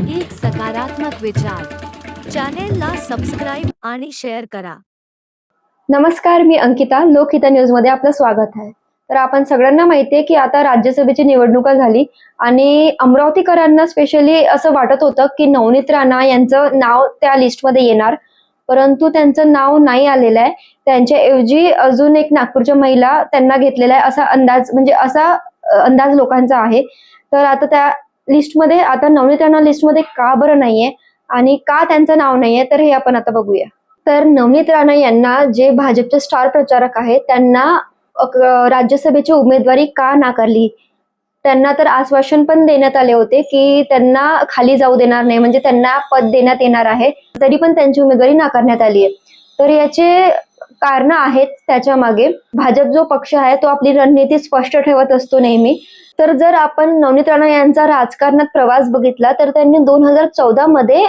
एक सकारात्मक विचार. चॅनेलला सबस्क्राईब आणि शेअर करा. नमस्कार, मी अंकिता. लोकहिता न्यूज मध्ये आपलं स्वागत आहे. तर आपण सगळ्यांना माहिती आहे की आता राज्यसभेची निवडणुका झाली आणि अमरावतीकरांना स्पेशली असं वाटत होतं की नवनीत राणा यांचं नाव त्या लिस्टमध्ये येणार, परंतु त्यांचं नाव नाही आलेलं आहे. त्यांच्याऐवजी अजून एक नागपूरच्या महिला त्यांना घेतलेला आहे असा अंदाज, म्हणजे असा अंदाज लोकांचा आहे. तर आता त्या लिस्टमध्ये आता नवनीत राणा लिस्टमध्ये का बरं नाहीये आणि का त्यांचं नाव नाहीये, तर हे आपण आता बघूया. तर नवनीत राणा यांना, जे भाजपचे स्टार प्रचारक आहेत, त्यांना राज्यसभेची उमेदवारी का नाकारली? त्यांना तर आश्वासन पण देण्यात आले होते की त्यांना खाली जाऊ देणार नाही, म्हणजे त्यांना पद देण्यात येणार आहे, तरी पण त्यांची उमेदवारी नाकारण्यात आली आहे. तर याचे कारण आहेत त्याच्या मागे. भाजप जो पक्ष आहे तो आपली रणनीती स्पष्ट ठेवत असतो नेहमी. तर जर आपण नवनीत राणा यांचा राजकारणात प्रवास बघितला तर त्यांनी 2014 मध्ये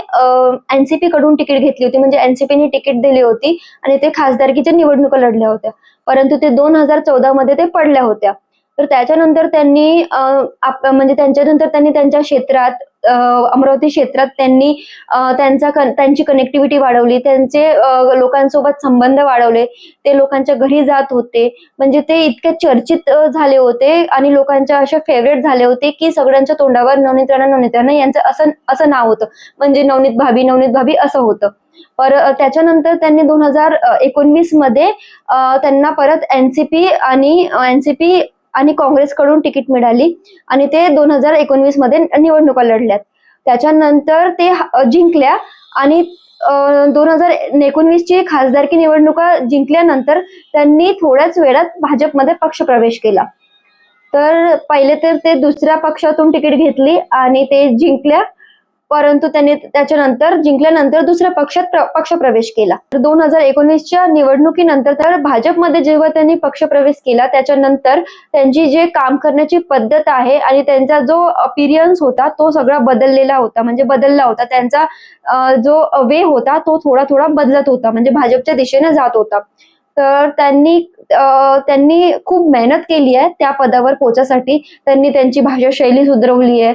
एनसीपी कडून तिकीट घेतली होती, म्हणजे एनसीपीने तिकीट दिली होती आणि ते खासदारकीच्या निवडणुका लढल्या होत्या, परंतु ते 2014 मध्ये ते पडल्या होत्या. तर त्याच्यानंतर त्यांनी म्हणजे त्यांच्यानंतर त्यांनी त्यांच्या क्षेत्रात, अमरावती क्षेत्रात त्यांनी त्यांची कनेक्टिव्हिटी वाढवली, त्यांचे लोकांसोबत संबंध वाढवले, ते लोकांच्या घरी जात होते, म्हणजे ते इतके चर्चित झाले होते आणि लोकांच्या अशा फेवरेट झाले होते की सगळ्यांच्या तोंडावर नवनीत राणा यांचं असं नाव होतं, म्हणजे नवनीत भाभी असं होतं. त्याच्यानंतर त्यांनी 2019 मध्ये त्यांना परत एनसीपी आणि काँग्रेसकडून तिकीट मिळाली आणि ते 2019 मध्ये निवडणुका लढल्यात. त्याच्यानंतर ते जिंकल्या आणि 2019 ची खासदारकी निवडणुका जिंकल्यानंतर त्यांनी थोड्याच वेळात भाजपमध्ये पक्षप्रवेश केला. तर पहिले तर ते दुसऱ्या पक्षातून तिकीट घेतली आणि ते जिंकल्या, परंतु त्यांनी त्याच्यानंतर जिंकल्यानंतर दुसऱ्या पक्षात पक्षप्रवेश केला. 2019च्या निवडणुकीनंतर तर भाजपमध्ये जेव्हा त्यांनी पक्षप्रवेश केला त्याच्यानंतर त्यांची जे काम करण्याची पद्धत आहे आणि त्यांचा जो अपीरियन्स होता तो सगळा बदलला होता. त्यांचा जो वे होता तो थोडा बदलत होता, म्हणजे भाजपच्या दिशेने जात होता. तर त्यांनी खूप मेहनत केली आहे त्या पदावर पोहोचण्यासाठी. त्यांनी त्यांची भाषा शैली सुधारवली आहे.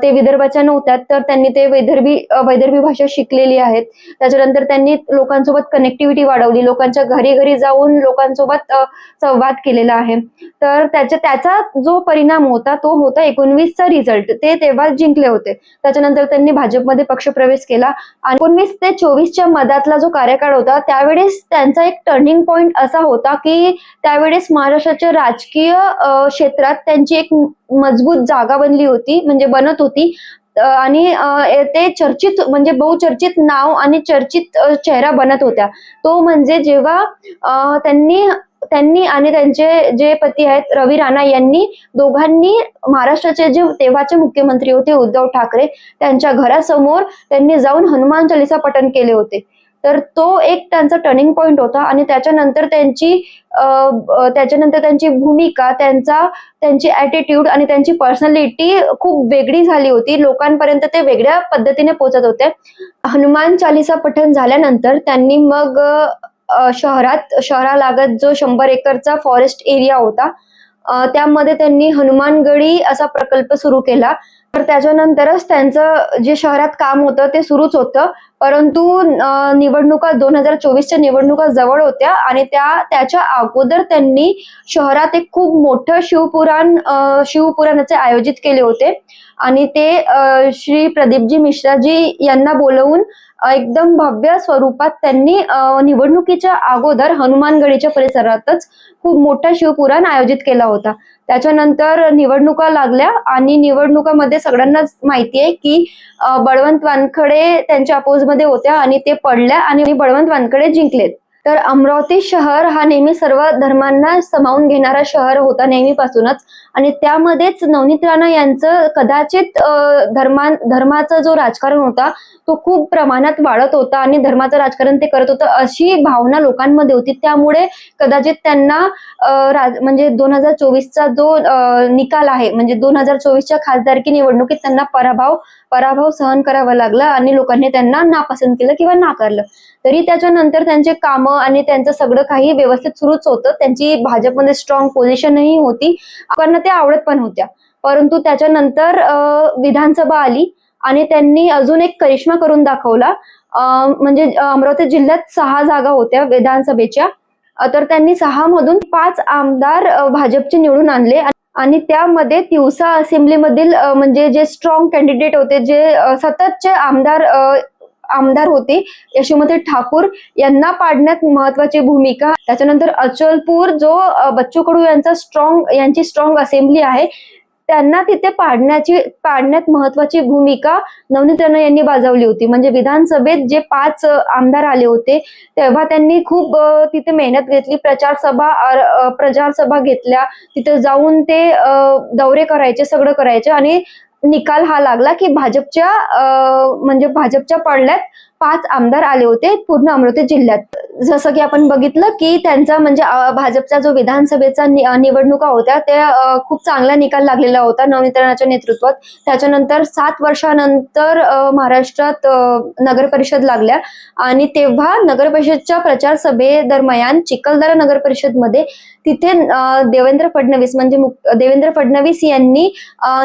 ते विदर्भाच्या नव्हत्या तर त्यांनी ते वैदर्भी भाषा शिकलेली आहेत. त्याच्यानंतर त्यांनी लोकांसोबत कनेक्टिव्हिटी वाढवली, लोकांच्या घरी जाऊन लोकांसोबत संवाद केलेला आहे. तर त्याचा जो परिणाम होता तो होता 19चा रिझल्ट. ते तेव्हा जिंकले होते. त्याच्यानंतर त्यांनी भाजपमध्ये पक्षप्रवेश केला आणि 19 ते 24च्या मधातला जो कार्यकाळ होता त्यावेळेस त्यांचा एक टर्निंग पॉइंट असा होता की त्यावेळेस महाराष्ट्राच्या राजकीय क्षेत्रात त्यांची एक मजबूत जागा बनत होती आणि ते चर्चित, म्हणजे बहुचर्चित नाव आणि चर्चित चेहरा बनत होत्या. तो म्हणजे जेव्हा त्यांनी आणि त्यांचे जे पती आहेत रवी राणा यांनी दोघांनी महाराष्ट्राचे जे तेव्हाचे मुख्यमंत्री होते उद्धव ठाकरे त्यांच्या घरासमोर त्यांनी जाऊन हनुमान चालीसा पठण केले होते. तर तो एक त्यांचा टर्निंग पॉइंट होता आणि त्याच्यानंतर त्यांची भूमिका, त्यांची ऍटिट्यूड आणि त्यांची पर्सनॅलिटी खूप वेगळी झाली होती. लोकांपर्यंत ते वेगळ्या पद्धतीने पोहोचत होते. हनुमान चालीसा पठण झाल्यानंतर त्यांनी मग शहरालागत जो 100 एकरचा फॉरेस्ट एरिया होता त्यामध्ये त्यांनी हनुमानगडी असा प्रकल्प सुरू केला. तर त्याच्यानंतरच त्यांचं जे शहरात काम होतं ते सुरूच होतं, परंतु निवडणुका 2024च्या निवडणुका जवळ होत्या आणि त्याच्या अगोदर त्यांनी शहरात एक खूप मोठं शिवपुराणाचे आयोजित केले होते आणि ते श्री प्रदीपजी मिश्राजी यांना बोलवून एकदम भव्य स्वरूपात त्यांनी निवडणुकीच्या अगोदर हनुमानगडीच्या परिसरातच खूप मोठा शिवपुराण आयोजित केला होता. त्याच्यानंतर निवडणुका लागल्या आणि निवडणुकामध्ये सगळ्यांनाच माहिती आहे की बळवंत वानखडे त्यांच्या अपोज मध्ये होत्या आणि ते पडल्या आणि बळवंत वानखडे जिंकलेत. तर अमरावती शहर हा नेहमी सर्व धर्मांना सामावून घेणारा शहर होता नेहमीपासूनच आणि त्यामध्येच नवनीत राणा यांचं कदाचित धर्माचा जो राजकारण होता तो खूप प्रमाणात वाढत होता आणि धर्माचं राजकारण ते करत होतं अशी भावना लोकांमध्ये होती. त्यामुळे कदाचित त्यांना म्हणजे 2024चा जो निकाल आहे, म्हणजे 2024च्या खासदारकी निवडणुकीत त्यांना पराभव सहन करावा लागला आणि लोकांनी त्यांना नापसंत केलं किंवा नाकारलं. तरी त्याच्यानंतर त्यांचे कामं आणि त्यांचं सगळं काही व्यवस्थित सुरूच होतं. त्यांची भाजपमध्ये स्ट्रॉंग पोझिशनही होती, लोकांना त्या आवडत पण होत्या. परंतु त्याच्यानंतर विधानसभा आली आणि त्यांनी अजून एक करिश्मा करून दाखवला. म्हणजे अमरावती जिल्ह्यात 6 जागा होत्या विधानसभेच्या, तर त्यांनी 6 मधून 5 आमदार भाजपचे निवडून आणले आणि त्यामध्ये तिवसा असेंब्लीमधील म्हणजे जे स्ट्रॉंग कॅन्डिडेट होते, जे सततचे आमदार होते, यशोमती ठाकूर यांना पाडण्यात महत्वाची भूमिका. त्याच्यानंतर अचलपूर जो बच्चू कडू यांची स्ट्रॉंग असेंब्ली आहे, त्यांना तिथे पाडण्यात महत्वाची भूमिका नवनीत राणा यांनी बजावली होती. म्हणजे विधानसभेत जे 5 आमदार आले होते तेव्हा त्यांनी खूप तिथे मेहनत घेतली, प्रचार सभा घेतल्या, तिथे जाऊन ते दौरे करायचे, सगळं करायचे आणि निकाल हा लागला की भाजपच्या पडल्यात 5 आमदार आले होते पूर्ण अमरावती जिल्ह्यात. जसं की आपण बघितलं की त्यांचा म्हणजे भाजपचा जो विधानसभेचा निवडणुका होत्या त्या खूप चांगला निकाल लागलेला होता नवनीत राणाच्या नेतृत्वात. त्याच्यानंतर 7 वर्षानंतर महाराष्ट्रात नगर परिषद लागल्या आणि तेव्हा नगर परिषदच्या प्रचार सभे दरम्यान चिखलदरा नगर परिषद मध्ये तिथे देवेंद्र फडणवीस यांनी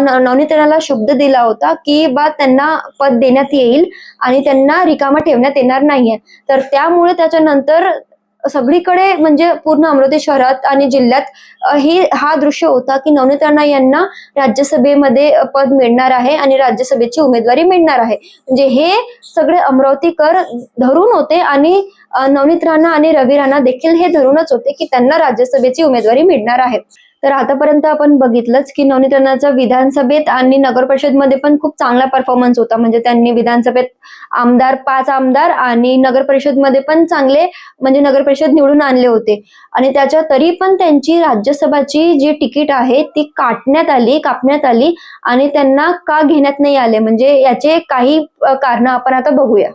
नवनीत राणाला शब्द दिला होता की त्यांना पद देण्यात येईल आणि त्यांना रिकामा ठेवण्यात येणार नाहीये. तर त्यामुळे त्याच्यानंतर सगळीकडे म्हणजे पूर्ण अमरावती शहरात आणि जिल्ह्यात हा दृश्य होता की नवनीत राणा यांना राज्यसभेमध्ये पद मिळणार आहे आणि राज्यसभेची उमेदवारी मिळणार आहे. म्हणजे हे सगळे अमरावतीकर धरून होते आणि नवनीत राणा आणि रवी राणा देखील हे धरूनच होते की त्यांना राज्यसभेची उमेदवारी मिळणार आहे. तर आतापर्यंत आपण बघितलंच की नवनीत राणाचा विधानसभेत आणि नगर परिषदमध्ये पण खूप चांगला परफॉर्मन्स होता. म्हणजे त्यांनी विधानसभेत 5 आमदार आणि नगर परिषदमध्ये पण चांगले म्हणजे नगर परिषद निवडून आणले होते आणि त्याच्या तरी पण त्यांची राज्यसभाची जी तिकीट आहे ती कापण्यात आली आणि त्यांना का घेण्यात नाही आले, म्हणजे याचे काही कारण आपण आता बघूया.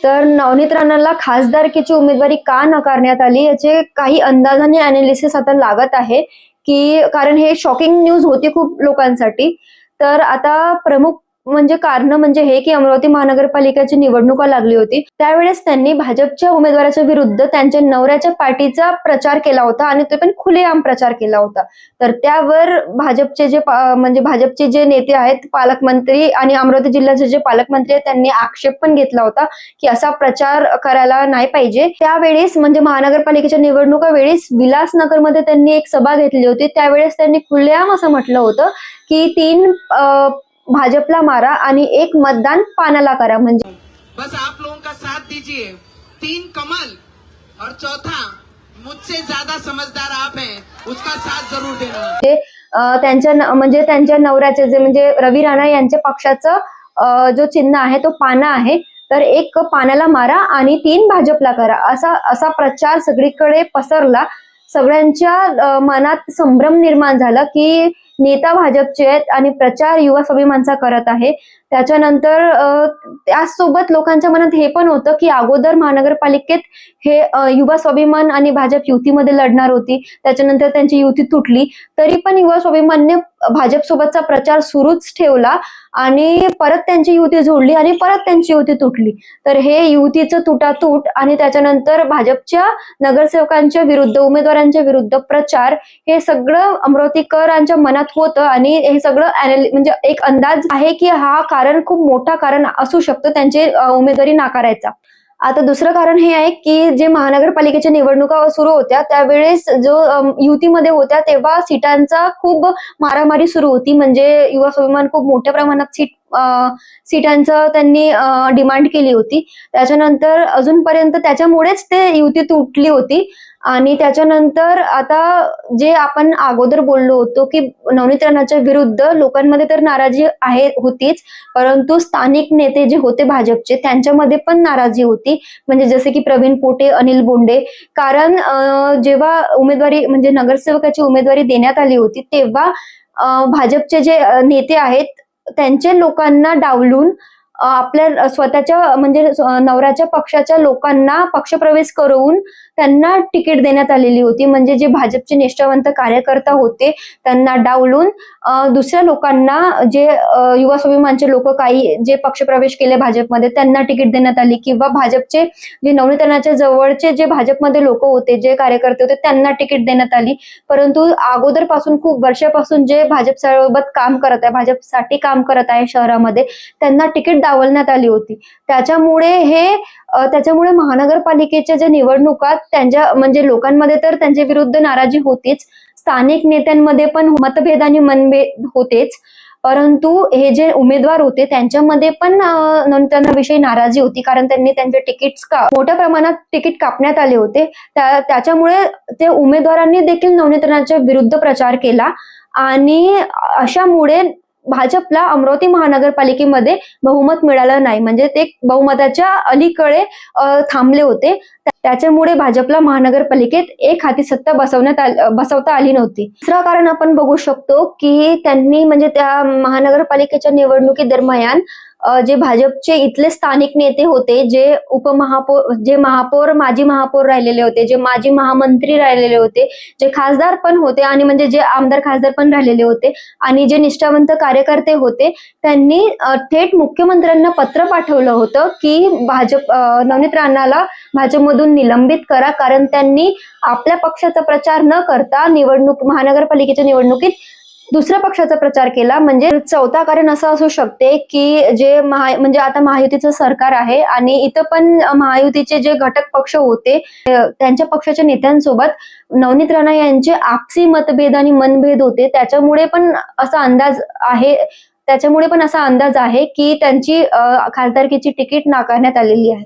तर नवनीत राणाला खासदारकीची उमेदवारी का नाकारण्यात आली याचे काही अंदाजाने अनालिसिस आता लागत आहे की कारण हे शॉकिंग न्यूज होती खूप लोकांसाठी. तर आता प्रमुख कारण म्हणजे हे की अमरावती महानगरपालिकेची निवडणुका लागली होती, त्यावेळेस त्यांनी भाजपच्या उमेदवाराच्या विरुद्ध त्यांच्या नवऱ्याच्या पार्टीचा प्रचार केला होता आणि ते पण खुलेआम प्रचार केला होता. तर त्यावर भाजपचे जे नेते आहेत, पालकमंत्री आणि अमरावती जिल्ह्याचे जे पालकमंत्री आहेत, त्यांनी आक्षेप पण घेतला होता की असा प्रचार करायला नाही पाहिजे. त्यावेळेस म्हणजे महानगरपालिकेच्या निवडणुका वेळेस विलासनगरमध्ये त्यांनी एक सभा घेतली होती. त्यावेळेस त्यांनी खुलेआम असं म्हटलं होतं की 3 भाजपला मारा आणि 1 मतदान पानाला करा. म्हणजे बस आप लोगों का साथ दीजिए, 3 कमल और चौथा मुझसे ज्यादा समझदार आप हैं, उसका साथ जरूर देना. त्यांच्या नवऱ्याचे जे म्हणजे रवी राणा यांच्या पक्षाचं जो चिन्ह आहे तो पाना आहे, तर 1 पानाला मारा आणि 3 भाजपला करा असा प्रचार सगळीकडे पसरला. सगळ्यांच्या मनात संभ्रम निर्माण झाला की नेता भाजपचे आहेत आणि प्रचार युवा स्वाभिमानचा करत आहे. त्याच्यानंतर त्याचसोबत लोकांच्या मनात हे पण होतं की अगोदर महानगरपालिकेत हे युवा स्वाभिमान आणि भाजप युतीमध्ये लढणार होती, त्याच्यानंतर त्यांची युती तुटली, तरी पण युवा स्वाभिमानने भाजपसोबतचा प्रचार सुरूच ठेवला आणि परत त्यांची युती जोडली आणि परत त्यांची युती तुटली. तर हे युतीचं तुटातूट आणि त्याच्यानंतर भाजपच्या नगरसेवकांच्या विरुद्ध, उमेदवारांच्या विरुद्ध प्रचार, हे सगळं अमरावतीकरांच्या मनात होतं आणि हे सगळं म्हणजे एक अंदाज आहे की हा कारण खूप मोठा कारण असू शकतो त्यांची उमेदवारी नाकारायचा. आता दुसरं कारण हे आहे की जे महानगरपालिकेच्या निवडणुका सुरू होत्या त्यावेळेस जो युतीमध्ये होत्या तेव्हा सीटांचा खूप मारामारी सुरू होती. म्हणजे युवा स्वाभिमान खूप मोठ्या प्रमाणात सीटांचं त्यांनी डिमांड केली होती. त्याच्यानंतर अजूनपर्यंत त्याच्यामुळेच ते युती तुटली होती. आणि त्याच्यानंतर आता जे आपण अगोदर बोललो होतो की नवनीत राणाच्या विरुद्ध लोकांमध्ये तर नाराजी होतीच, परंतु स्थानिक नेते जे होते भाजपचे त्यांच्यामध्ये पण नाराजी होती. म्हणजे जसे की प्रवीण पोटे, अनिल बोंडे, कारण जेव्हा उमेदवारी म्हणजे नगरसेवकाची उमेदवारी देण्यात आली होती तेव्हा भाजपचे जे नेते आहेत त्यांचे लोकांना डावलून आपल्या स्वतःच्या म्हणजे नवऱ्याच्या पक्षाच्या लोकांना पक्षप्रवेश करून त्यांना तिकीट देण्यात आलेली होती. म्हणजे जे भाजपचे निष्ठावंत कार्यकर्ता होते त्यांना डावलून दुसऱ्या लोकांना, जे युवा स्वाभिमानचे लोक काही जे पक्षप्रवेश केले भाजपमध्ये त्यांना तिकीट देण्यात आली, किंवा भाजपचे जे नवनीतनाच्या जवळचे जे भाजपमध्ये लोक होते, जे कार्यकर्ते होते त्यांना तिकीट देण्यात आली. परंतु अगोदरपासून खूप वर्षापासून जे भाजप सोबत काम करत आहे, भाजपसाठी काम करत आहे शहरामध्ये, त्यांना तिकीट डावलण्यात आली होती. त्याच्यामुळे महानगरपालिकेच्या ज्या निवडणुकात त्यांच्या म्हणजे लोकांमध्ये तर त्यांच्या विरुद्ध नाराजी होतीच, स्थानिक नेत्यांमध्ये पण मतभेद आणि मनभेद होतेच, परंतु हे जे उमेदवार होते त्यांच्यामध्ये पण नवनीतनाविषयी नाराजी होती, कारण त्यांनी त्यांचे तिकीट्स मोठ्या प्रमाणात तिकीट कापण्यात आले होते. त्याच्यामुळे ते उमेदवारांनी देखील नवनीतनाच्या विरुद्ध प्रचार केला आणि अशामुळे भाजपला अमरावती महानगरपालिकेमध्ये बहुमत मिळालं नाही. म्हणजे ते बहुमताच्या अलीकडे थांबले होते. त्याच्यामुळे भाजपला महानगरपालिकेत एक हाती सत्ता बसवता आली नव्हती. दुसरं कारण आपण बघू शकतो की त्यांनी म्हणजे त्या महानगरपालिकेच्या निवडणुकीदरम्यान जे भाजपचे इथले स्थानिक नेते होते, जे उपमहापौर, जे महापौर, माजी महापौर राहिलेले होते, जे माजी महामंत्री राहिलेले होते, जे खासदार पण होते आणि म्हणजे जे आमदार खासदार पण राहिलेले होते आणि जे निष्ठावंत कार्यकर्ते होते, त्यांनी थेट मुख्यमंत्र्यांना पत्र पाठवलं होतं की नवनीत राणाला भाजपमधून निलंबित करा, कारण त्यांनी आपल्या पक्षाचा प्रचार न करता महानगरपालिकेच्या निवडणुकीत दुसऱ्या पक्षाचा प्रचार केला. म्हणजे चौथा कारण असं असू शकते की जे म्हणजे आता महायुतीचं सरकार आहे आणि इथं पण महायुतीचे जे घटक पक्ष होते त्यांच्या पक्षाच्या नेत्यांसोबत नवनीत राणा यांचे आपसी मतभेद आणि मनभेद होते. त्याच्यामुळे पण असा अंदाज आहे की त्यांची खासदारकीची तिकीट नाकारण्यात आलेली आहे.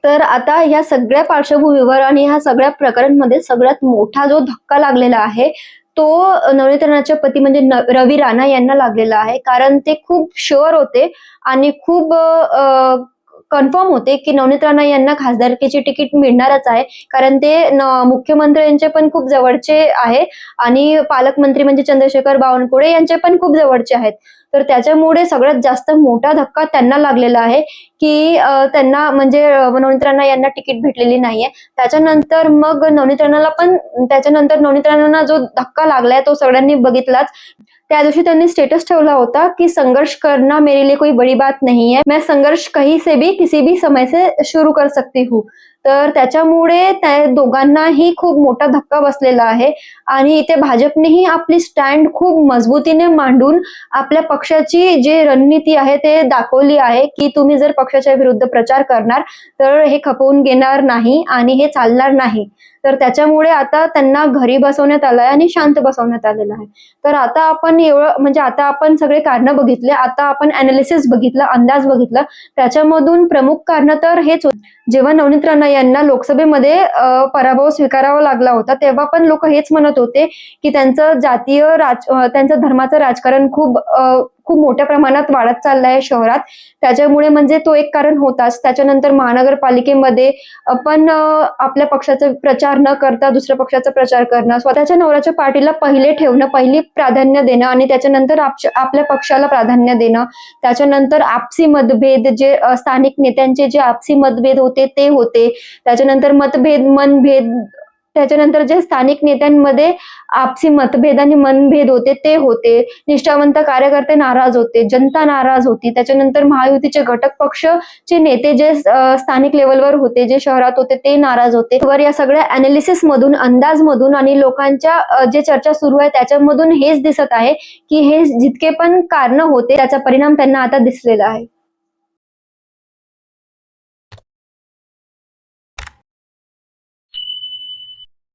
तर आता ह्या सगळ्या पार्श्वभूमीवर आणि ह्या सगळ्या प्रकरणांमध्ये सगळ्यात मोठा जो धक्का लागलेला आहे तो नवनीत राणाच्या पती म्हणजे रवी राणा यांना लागलेला आहे. कारण ते खूप शुअर होते आणि खूप कन्फर्म होते की नवनीत राणा यांना खासदारकीची तिकीट मिळणारच आहे, कारण ते मुख्यमंत्र्यांचे पण खूप जवळचे आहे आणि पालकमंत्री म्हणजे चंद्रशेखर बावनकुळे यांचे पण खूप जवळचे आहेत. तर त्याच्यामुळे सगळ्यात जास्त मोठा धक्का त्यांना लागलेला आहे की त्यांना म्हणजे नवनीत राणा यांना तिकीट भेटलेली नाहीये. त्याच्यानंतर नवनीत राणांना जो धक्का लागलाय तो सगळ्यांनी बघितलाच. त्या दिवशी त्यांनी स्टेटस ठेवला होता की संघर्ष करना मेरे लिए कोई बड़ी बात नहीं है, मैं संघर्ष कहीं से भी किसी भी समय से शुरू कर सकती हूँ. तर त्याच्यामुळे त्या दोघांनाही खूप मोठा धक्का बसलेला आहे आणि इथे भाजपनेही आपली स्टँड खूप मजबूतीने मांडून आपल्या पक्षाची जी रणनीती आहे ते दाखवली आहे की तुम्ही जर पक्षाच्या विरुद्ध प्रचार करणार तर हे खपवून घेणार नाही आणि हे चालणार नाही. तर त्याच्यामुळे आता त्यांना घरी बसवण्यात आलंय आणि शांत बसवण्यात आलेलं आहे. तर आता आपण सगळे कारण बघितले, आता आपण अनालिसिस बघितलं, अंदाज बघितला. त्याच्यामधून प्रमुख कारण तर हेच होते, जेव्हा नवनीत राणा यांना लोकसभेमध्ये पराभव स्वीकारावा लागला होता तेव्हा पण लोक हेच म्हणत होते की त्यांचं त्यांचं धर्माचं राजकारण खूप मोठ्या प्रमाणात वाढत चाललंय शहरात. त्याच्यामुळे म्हणजे तो एक कारण होताच. त्याच्यानंतर महानगरपालिकेमध्ये पण आपल्या पक्षाचा प्रचार न करता दुसऱ्या पक्षाचा प्रचार करणं, स्वतःच्या नवऱ्याच्या पार्टीला पहिले ठेवणं, पहिली प्राधान्य देणं आणि त्याच्यानंतर आपल्या पक्षाला प्राधान्य देणं. त्याच्यानंतर आपसी मतभेद, जे स्थानिक नेत्यांचे जे आपसी मतभेद होते ते होते. त्याच्यानंतर मनभेद, त्याच्यानंतर जे स्थानिक नेत्यांमध्ये आपसी मतभेद आणि मनभेद होते ते होते. निष्ठावंत कार्यकर्ते नाराज होते, जनता नाराज होती. त्याच्यानंतर महायुतीचे घटक पक्षचे नेते जे स्थानिक लेवलवर होते, जे शहरात होते ते नाराज होते. या सगळ्या अनालिसिस मधून, अंदाज मधून आणि लोकांच्या जे चर्चा सुरू आहे त्याच्यामधून हेच दिसत आहे की हे जितके पण कारण होते त्याचा परिणाम त्यांना आता दिसलेला आहे.